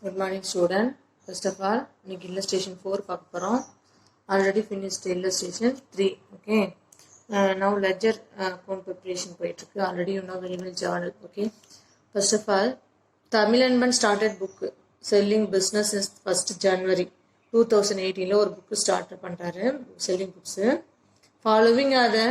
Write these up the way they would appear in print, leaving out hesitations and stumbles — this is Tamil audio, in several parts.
Good morning, student. First of all, இன்னைக்கு illustration 4 பார்க்க போறோம். Already finished illustration 3. Okay. Now ledger account preparation போயிட்டு இருக்கு. Already you know very well journal. Okay. First of all, Tamilanban started book selling business is 1st January 2018 ஒரு book start பண்றாரு selling books. Following are the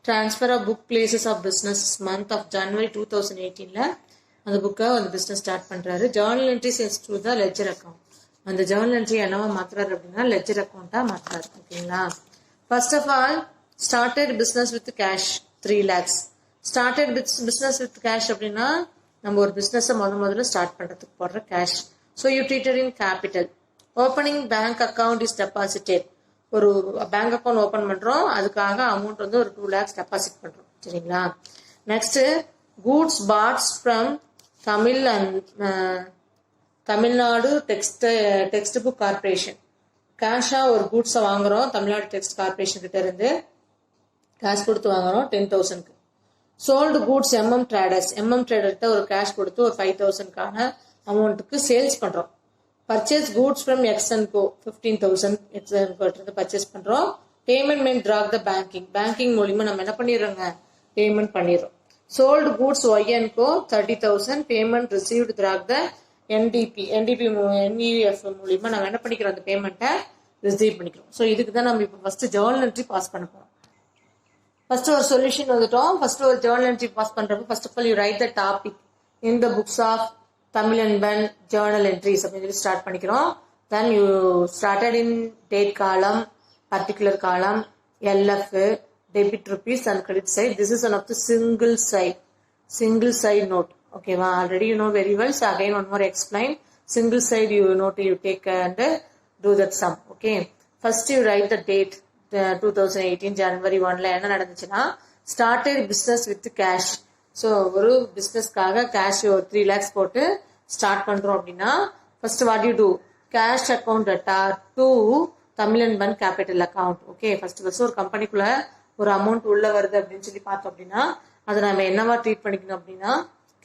transfer of book places of business month of January 2018 அந்த புக்கை அந்த பிஸ்னஸ் ஸ்டார்ட் பண்ணுறாரு. Journal entries is to the ledger account. அந்த ஜேர்னல் என்ட்ரி என்னவா மாற்றுறாரு அப்படின்னா லெட்ஜர் அக்கௌண்ட்டாக மாற்றுறாரு. ஓகேங்களா? First of all started business with cash 3 lakhs. Started business with cash அப்படின்னா நம்ம ஒரு பிஸ்னஸை முதல்ல ஸ்டார்ட் பண்ணுறதுக்கு போடுற cash. So you treated in capital. Opening bank account is deposited. ஒரு பேங்க் அக்கௌண்ட் ஓப்பன் பண்ணுறோம், அதுக்காக அமௌண்ட் வந்து ஒரு 2 lakhs டெபாசிட் பண்ணுறோம். சரிங்களா? Next goods bought from Tamil Nadu text book corporation. கேஷா ஒரு கூட்ஸை வாங்குறோம் தமிழ்நாடு டெக்ஸ்ட் கார்பரேஷன் கிட்ட இருந்து கேஷ் கொடுத்து வாங்குறோம் 10,000க்கு. சோல்டு கூட்ஸ் ட்ரேடர்கிட்ட ஒரு கேஷ் கொடுத்து ஒரு 5,000க்கான அமௌண்ட்டுக்கு சேல்ஸ் பண்றோம். Purchase goods from Exanco 15,000 Exanco purchase பண்றோம். Payment made through the banking மூலியமா நம்ம என்ன பண்ணிடுறோங்க, பேமெண்ட் பண்ணிடுறோம். Sold goods Y&Co 30,000. Payment received through the NEF மூலியமா நம்ம என்ன பண்ணிக்கிறோம், அந்த பேமெண்ட்டை ரிசீவ் பண்ணிக்கிறோம். ஸோ இதுக்கு தான் நம்ம இப்போ ஃபர்ஸ்ட் ஜேர்னல் என்ட்ரி பாஸ் பண்ண போறோம். ஃபர்ஸ்ட் ஒரு சொல்யூஷன் வந்துட்டோம். ஃபர்ஸ்ட் ஒரு ஜேர்னல் என்ட்ரி பாஸ் பண்றப்ப first of all you write the topic in the books of Tamilanban journal entries அப்படின்னு சொல்லி ஸ்டார்ட் பண்ணிக்கிறோம். Then you started in date column, particular column, LF, debit rupees and credit side. This is one of the single side note. Okay, already you know very well. So again one more explain. Single side you note, you take and do that sum. Okay, first you write the date 2018 January 1 என்ன நடந்துச்சுன்னா started business with cash. So ஒரு பிசினஸ்க்காக கேஷ் ஒரு 3 lakhs போட்டு ஸ்டார்ட் பண்றோம் அப்படின்னா first what you do, cash account data to Tamilanban capital account. Okay, first ஒரு கம்பெனிக்குள்ள ஒரு அமௌண்ட் உள்ள வருது அப்படின்னு சொல்லி பார்த்தோம் அப்படின்னா அதை நம்ம என்னவா ட்ரீட் பண்ணிக்கணும் அப்படின்னா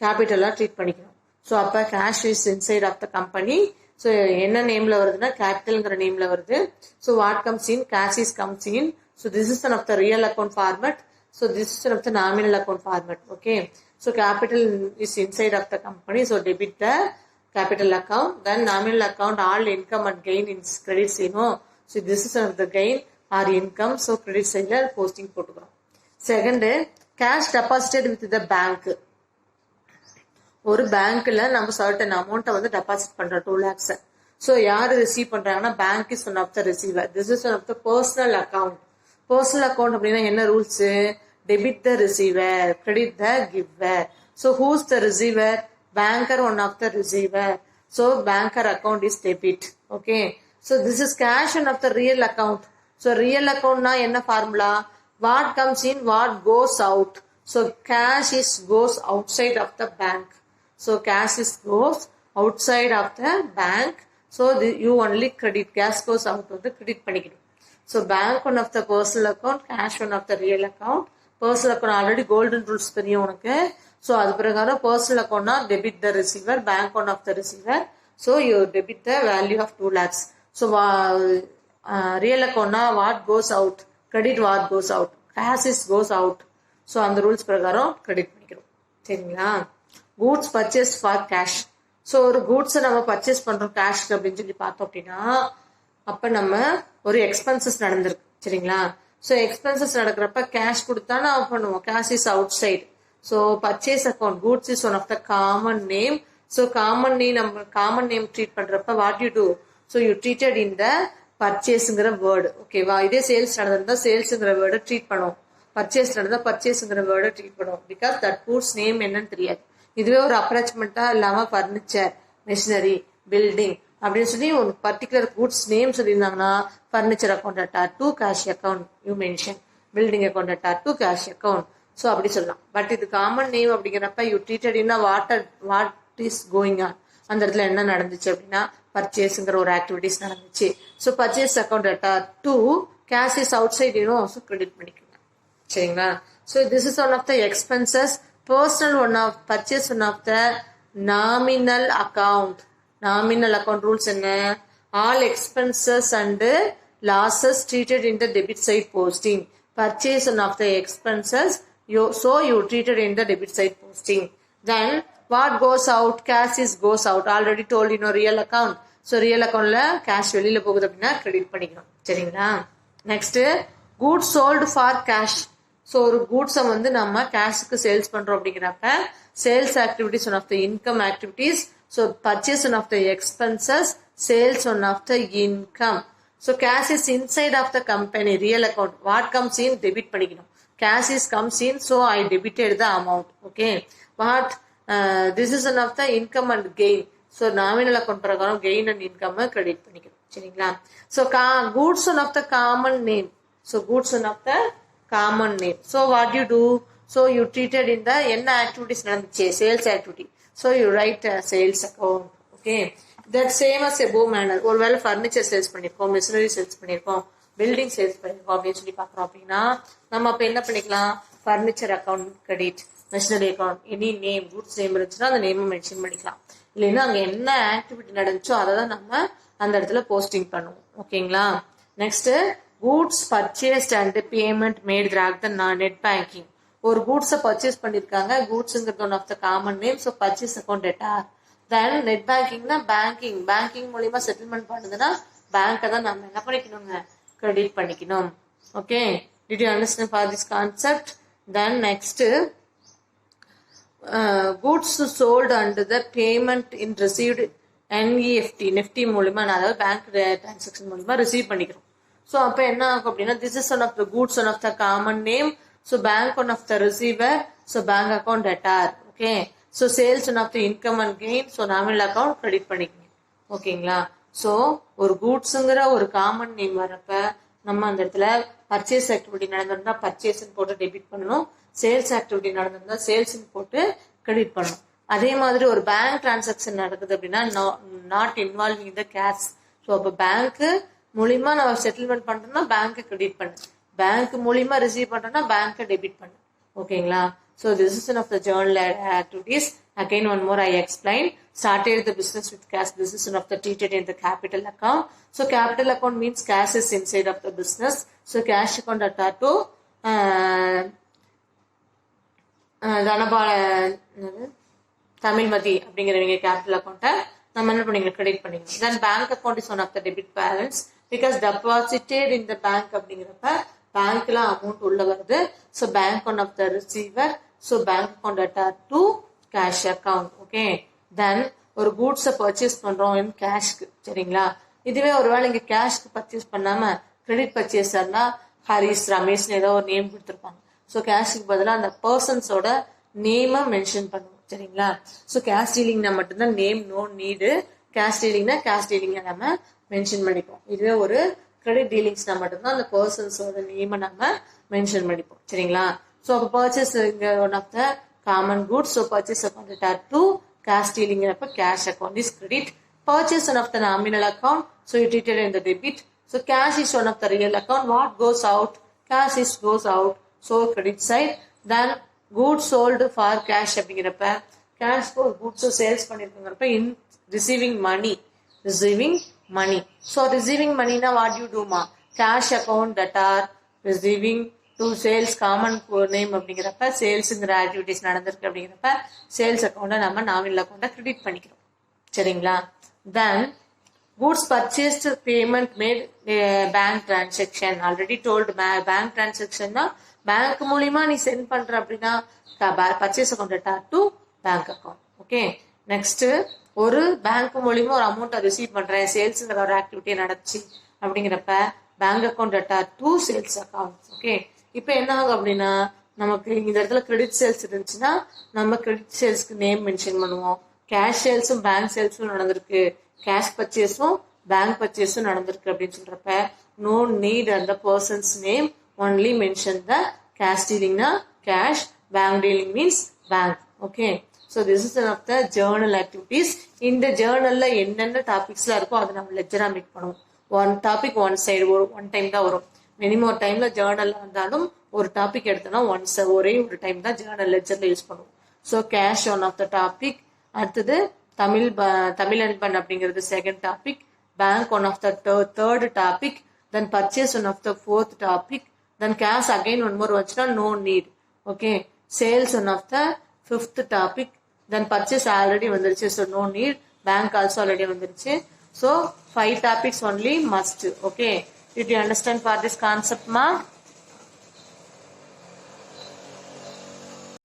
கேபிட்டலா ட்ரீட் பண்ணிக்கணும். ஸோ அப்ப cash is inside of the company. So என்ன நேம்ல வருதுன்னா கேபிட்டல்ங்கிற நேம்ல வருது. So what comes in, cash is comes in. So this is one of the real account format. So this is one of the nominal account format. Okay, so capital is inside of the company. So debit the capital account. Then nominal account, all income and gain in credit side. So this is one of the gain or income. So credit side la posting போட்டுக்கிறோம். Second, cash deposited with the bank. ஒரு பேங்க்ல நம்ம certain amount வந்து deposit பண்றோம் 2 lakhs. So யார் ரிசீவ் பண்றாங்கன்னா bank is one of the receiver. This is one of the personal account. Personal account அப்படின்னா என்ன rules? Debit the receiver, credit the giver. So who's the receiver? Banker, one of the receiver. So banker account is debit. Okay. So this is cash one of the real account. So real account na enna formula? What comes in, what goes out. So cash is goes outside of the bank. So cash is goes outside of the bank. So you only credit. Cash goes out of the credit பண்ணிக்கணும். So bank one of the personal account, cash one of the real account. Personal account already golden rules தெரியும் உனக்கு. So அது பிரகாரம் personal account na debit the receiver, bank one of the receiver. So you debit the value of 2 lakhs. So real account na what goes out, credit what goes out, cash is goes out. So அந்த ரூல்ஸ் பிரகாரம் கிரெடிட் பண்ணிக்கிறோம். சரிங்களா? Goods purchase for cash. So ஒரு கூட்ஸை நம்ம பர்ச்சேஸ் பண்றோம் கேஷ் அப்படின்னு சொல்லி பார்த்தோம் அப்படின்னா அப்ப நம்ம ஒரு எக்ஸ்பென்சஸ் நடந்திருக்கு. சரிங்களா? ஸோ எக்ஸ்பென்சஸ் நடக்கிறப்ப கேஷ் கொடுத்தா நான் பண்ணுவோம், cash is outside. So purchase account, goods is one of the common name. So common name treat பண்றப்ப what you do, so you treated in the பர்ச்சேஸ்ங்கிற வேர்டு. ஓகேவா? இதே சேல்ஸ் நடந்திருந்தா சேல்ஸுங்கிற வேர்டை ட்ரீட் பண்ணுவோம், பர்ச்சேஸ் நடந்தா பர்ச்சேஸ்ங்கிற வேர்டை ட்ரீட் பண்ணுவோம். பிகாஸ் தட் கூட்ஸ் நேம் என்னன்னு தெரியாது. இதுவே ஒரு அப்ராச்மெண்டா இல்லாம பர்னிச்சர், மிஷினரி, பில்டிங் அப்படின்னு சொல்லி ஒரு பர்டிகுலர் கூட்ஸ் நேம் சொல்லியிருந்தாங்கன்னா furniture account attach to cash account you mention, building account attach to cash account. So அப்படி சொல்லலாம். பட் இது காமன் நேம் அப்படிங்கிறப்ப you treated in what is going on, அந்த இடத்துல என்ன நடந்துச்சு அப்படின்னா பர்ச்சேஸ்ங்கிற ஒரு ஆக்டிவிட்டிஸ் நடந்துச்சு. So purchase account attach to cash is outside so credit பண்ணிக்கோங்க. சரிங்களா? So this is one of the expenses. Personal one of purchase one of the nominal account. Nominal account rules என்ன? All expenses and losses treated in the debit side posting. Purchase of the expenses, you treated in the debit side posting. Then what goes out? Cash is goes out. Already told you know real account. So real account la cash வெளியில போகுது அப்படின்னா கிரெடிட் பண்ணிக்கணும். சரிங்களா? Next goods sold for cash. So ஒரு கூட்ஸை வந்து நம்ம கேஷுக்கு சேல்ஸ் பண்றோம் அப்படிங்கிறப்ப sales activities one of the income activities. So purchase one of the expenses, sales one of the income. So cash is inside of the company real account. What comes in debit பண்ணிக்கணும். Cash is comes in, so I debited the amount. Okay, what this is one of the income and gain. So nominal account பிரகாரம் கெயின் அண்ட் இன்கம் கிரெடிட் பண்ணிக்கணும். சரிங்களா? So goods one of the common name. So goods one of the common name. So what you do? So you treated in the என்ன activities நடந்துச்சு? Sales activity. So you write a sales account. Okay. That same as above manner. ஒருவேளை furniture sales பண்ணிருக்கோம், machinery sales பண்ணிருக்கோம், building sales பண்ணிருக்கோம் அப்படின்னு சொல்லி பார்க்குறோம் அப்படின்னா நம்ம அப்ப என்ன பண்ணிக்கலாம்? furniture account credit, machinery account, any name, goods name இருந்துச்சுன்னா அந்த நேம் மென்ஷன் பண்ணிக்கலாம். இல்லைன்னா அங்க என்ன ஆக்டிவிட்டி நடந்துச்சோ அதை தான் நம்ம அந்த இடத்துல போஸ்டிங் பண்ணுவோம். ஓகேங்களா? Next goods purchased and payment made through the net banking. ஒரு கூட்ஸை பர்ச்சேஸ் பண்ணிருக்காங்க. கூட்ஸ்ங்கிறது one of the common name. So purchase account debtor. Then net பேங்கிங்னா பேங்கிங் மூலியமா செட்டில்மெண்ட் பண்ணுதுன்னா பேங்கை தான் நம்ம என்ன பண்ணிக்கணுங்க? கிரெடிட் பண்ணிக்கணும். Okay, did you understand for this concept? Then next goods sold and the payment in received NEFT NEFT மூலியமா, அதாவது பேங்க் டிரான்சாக்ஷன் மூலியமா ரிசீவ் பண்ணிக்கிறோம். ஸோ அப்போ என்ன ஆகும் அப்படின்னா this is one of the goods one of the common name. So bank one of the receiver. So bank account debtor. Okay, so sales one of the income and gain. So nominal account credit பண்ணிக்கணும். ஓகேங்களா? ஸோ ஒரு கூட்ஸுங்கிற ஒரு காமன் நேம் வரப்ப நம்ம அந்த இடத்துல பர்ச்சேஸ் ஆக்டிவிட்டி நடந்திருந்தா பர்ச்சேஸ் போட்டு டெபிட் பண்ணணும். சேல்ஸ் ஆக்டிவிட்டி நடந்திருந்தா சேல்ஸ் போட்டு கிரெடிட் பண்ணணும். அதே மாதிரி ஒரு பேங்க் டிரான்சாக்ஷன் நடக்குது அப்படின்னா not involving the cash. So அப்போ பேங்க்கு மூலியமா நம்ம செட்டில்மெண்ட் பண்றோம்னா பேங்க் கிரெடிட் பண்ணு, பேங்க் மூலியமா ரிசீவ் பண்றோம்னா பேங்க் டெபிட் பண்ணு. ஓகேங்களா? So this is one of the journal activities. Again one more I explain. Started the business with cash. This is one of the treated in the capital account. So capital account means cash is inside of the business. So cash account attached to Dhanapala Tamilmathi அப்படிங்கிறவங்க கேபிட்டல் அக்கௌண்ட்டை நம்ம என்ன பண்ணிக்கலாம்? கிரெடிட் பண்ணிக்கலாம். Then bank account is one of the debit balance. Because deposited in the bank அப்படிங்கிறப்ப பேங்க்ல அமௌண்ட் உள்ள வருது. So bank one of the receiver. So bank account attach to cash account. Okay, then ஒரு கூட்ஸை பர்ச்சேஸ் பண்றோம் கேஷ்க்கு. சரிங்களா? இதுவே ஒருவேளை இங்க கேஷ்க்கு பர்ச்சேஸ் பண்ணாம கிரெடிட் பர்ச்சேஸர்னா ஹரிஸ், ரமேஷ்னு ஏதோ ஒரு நேம் கொடுத்துருப்பாங்க. ஸோ கேஷுக்கு பதிலாக அந்த பர்சன்ஸோட நேமை மென்ஷன் பண்ணுவோம். சரிங்களா? ஸோ கேஷ் டீலிங்னா மட்டும்தான் நேம் நோ நீடு. கேஷ் டீலிங்னா கேஷ் டீலிங்கை நம்ம மென்ஷன் பண்ணிப்போம். இதுவே ஒரு கிரெடிட் டீலிங்ஸ்னா மட்டும்தான் அந்த பர்சன்ஸோட நேமை நம்ம மென்ஷன் பண்ணிப்போம். சரிங்களா? ஸோ அப்போ பர்ச்சேஸ் இங்க one of the common goods. So purchase account attach to cash டீலிங்கிறப்ப cash account is credit. Purchase one of the nominal account. So you treated in the debit. So cash is one of the real account. What goes out? Cash is goes out. So credit side. Then goods sold for cash அப்படிங்கிறப்ப கேஷ் ஒரு கூட்ஸை சேல்ஸ் பண்ணிருக்குங்கிறப்ப in receiving money. So receiving money na what you do ma? Cash account that are receiving to sales common name அப்படிங்கிறப்ப சேல்ஸ்ங்கிற ஆக்டிவிட்டிஸ் நடந்திருக்கு அப்படிங்கிறப்ப சேல்ஸ் அக்கௌண்ட்டை நம்ம நாமினல் அக்கௌண்ட்டை கிரெடிட் பண்ணிக்கிறோம். சரிங்களா? தென் goods purchased payment made bank transaction. Already told bank transaction na bank மூலியமா நீ சென்ட் பண்ற அப்படின்னா purchase account attach to bank account. Okay, next ஒரு பேங்க் மூலியமா ஒரு அமௌண்ட்டை ரிசீவ் பண்றேன் சேல்ஸ்ங்கிற ஒரு ஆக்டிவிட்டியை நடந்துச்சு அப்படிங்கிறப்ப bank account attach to sales account. Okay, இப்போ என்ன ஆகும் அப்படின்னா நமக்கு இந்த இடத்துல கிரெடிட் சேல்ஸ் இருந்துச்சுன்னா நம்ம கிரெடிட் சேல்ஸ்க்கு நேம் மென்ஷன் பண்ணுவோம். கேஷ் சேல்ஸும் பேங்க் சேல்ஸும் நடந்திருக்கு, கேஷ் பர்ச்சேஸும் பேங்க் பர்ச்சேஸும் நடந்திருக்கு அப்படின்னு சொல்றப்ப நோ நீட் அந்த persons name, only mention the cash டீலிங்னா cash, bank dealing means bank. Okay, so this is one of the journal activities. இந்த ஜேர்னல்ல என்னென்ன டாபிக்ஸ்லாம் இருக்கோ அதை நம்ம லெக்சரா மேக் பண்ணுவோம். One topic one side one time தான் வரும். மினிமம் டைம்ல ஜேர்னல்ல வந்தாலும் ஒரு டாபிக் எடுத்தோம்னா ஒரே ஒரு டைம் தான் ஜேர்னல் லெக்சர்ல யூஸ் பண்ணுவோம். So cash one of the topic, அடுத்தது தமிழ் அன்பன் அப்படிங்கிறது second topic, bank one of the third topic, then purchase one of the fourth topic, then cash again one more வந்துச்சுன்னா no need. Okay, sales one of the fifth topic, then purchase already வந்துருச்சு, so no need. Bank also already வந்துருச்சு. So 5 topics only must. Okay, did you understand for this concept, ma?